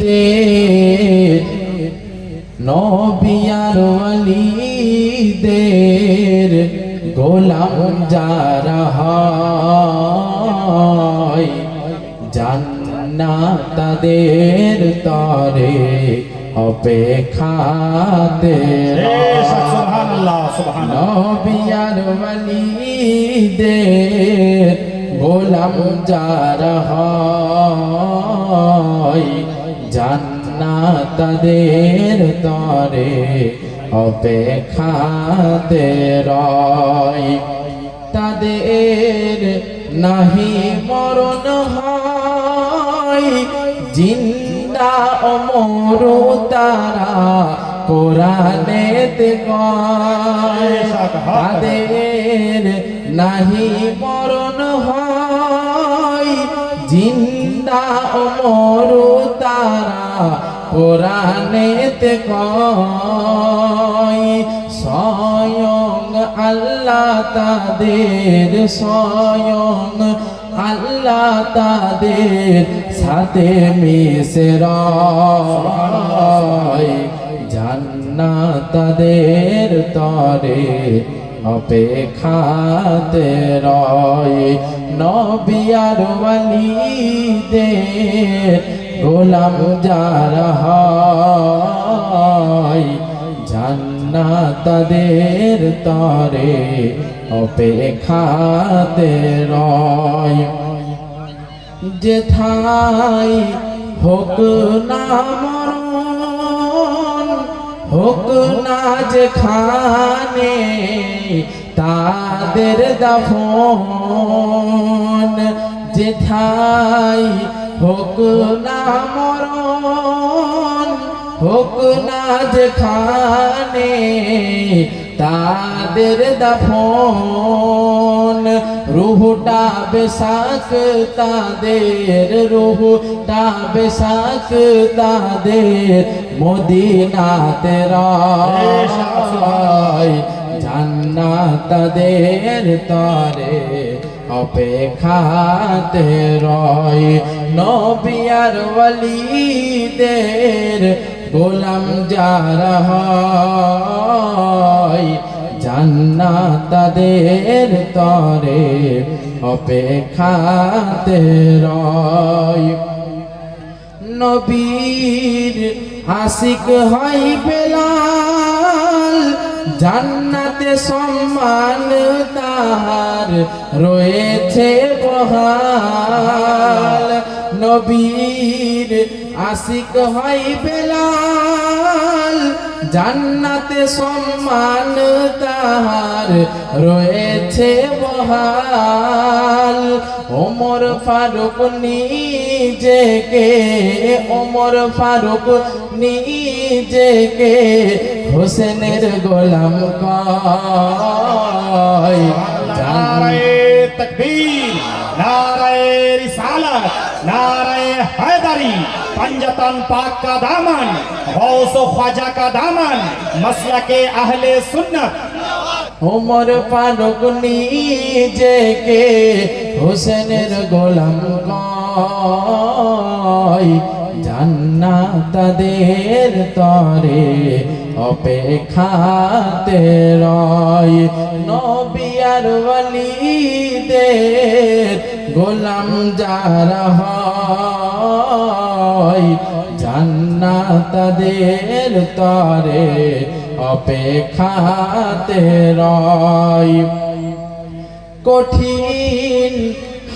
ওলিদের নবী আর ওলিদের গোলাম যারা হয় জান্নাত তাদের তরে অপেক্ষাতে সুবহানাল্লাহ সুবহানাল্লাহ। নবী আর ওলিদের গোলাম যারা হয় জান্নাত তাদের তরে অপেক্ষাতে রয় তাদের নাহি মরণ হয় জিন্দা অমর তারা কোরআনেতে কয় তাদের নাহি মরণ হয় জিন্দা অমর তারা কোরআনেতে কয় স্বয়ং আল্লাহ তাদের স্বয়ং আল্লাহ তাদের সাথে মিশে রয় জান্নাত তাদের তরে অপেক্ষাতে রয় নবী আর ওলিদের গোলাম যারা হয় জান্নাত তাদের তরে অপেক্ষাতে রয় যেথায় হোক না মরণ হোক না যেখানে তাদের দাফন যেথায় হোক না মরণ হোক না যেখানে তাদের দাফন রুহটা বেশাক তাদের রুহটা বেশাক তাদের মদিনাতে রয় জান্নাত তাদের তরে অপেক্ষাতে রয় নবী আর ওলিদের গোলাম যারা হয় জান্নাত তাদের তরে অপেক্ষাতে রয় নবীর আশিক হয় বেলাল জান্নাতে সম্মান তার রয়েছে বহাল নবীর আশিক হয় বেলাল জান্নাতে সম্মান তার রয়েছে বহাল ওমর ফারুক নিজেকে ওমর ফারুক নিজেকে হোসেনের গোলাম কয় নারায়ে তাকবীর নারায়ে রিসালাত नाराए हैदरी पंजतन पाक का दामन गौसो ख्वाजा का दामन मसलके अहले सुन्नत उमर फारूक নিজেকে হোসেনের গোলাম কয় জান্নাত তাদের তরে অপেক্ষাতে রয় নবী আর ওলিদের গোলাম যারা হয় জান্নাত তাদের তরে অপেক্ষাতে রয় কঠিন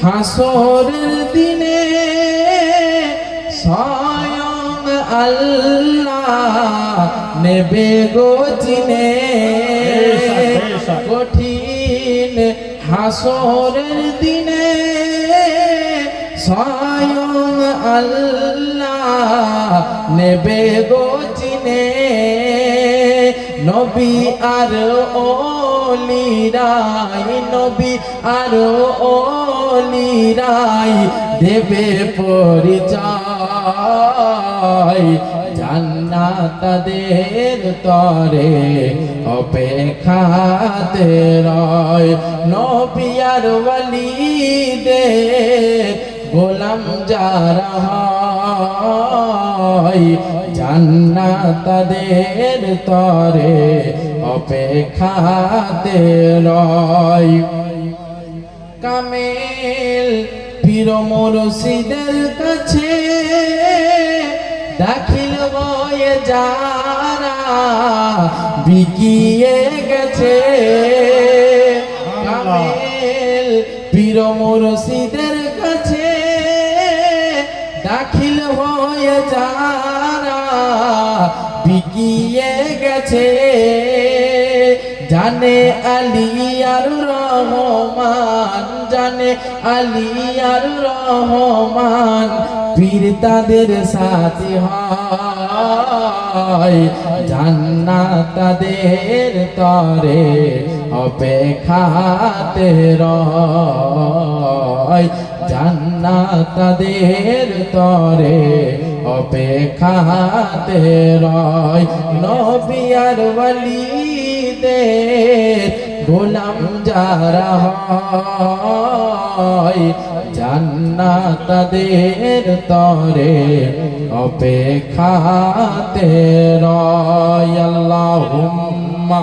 হাসরের দিনে স্বয়ং আল্লাহ নেবে গো চিনে কঠিন হাসরের দিনে স্বয়ং আল্লাহ নেবে গো চিনে নবী আর ওলিরাই নবী আর ওলিরাই দেবে পরিচয় জান্নাত তাদের তরে অপেক্ষাতে রয় নবী আর ওলিদের গোলাম যারা রয় জান্নাত তাদের তরে অপেক্ষাতে রয় কামেল পীর মুর্শিদের কাছে দাখিল হয়ে যারা বিকিয়ে গেছে কামেল পীর মুর্শিদের কাছে দাখিল হয়ে যারা বিকিয়ে গেছে জানে আলী আর রহমান জানে আলী আর রহমান পীর তাদের সাথী হয় জান্নাত তাদের তরে অপেক্ষাতে রয় জান্নাত তাদের তরে অপেক্ষাতে রয় নবী আর ওয়ালিদের গোলাম যারা হয় জান্নাত তাদের তরে অপেক্ষাতে রয় আল্লাহুম্মা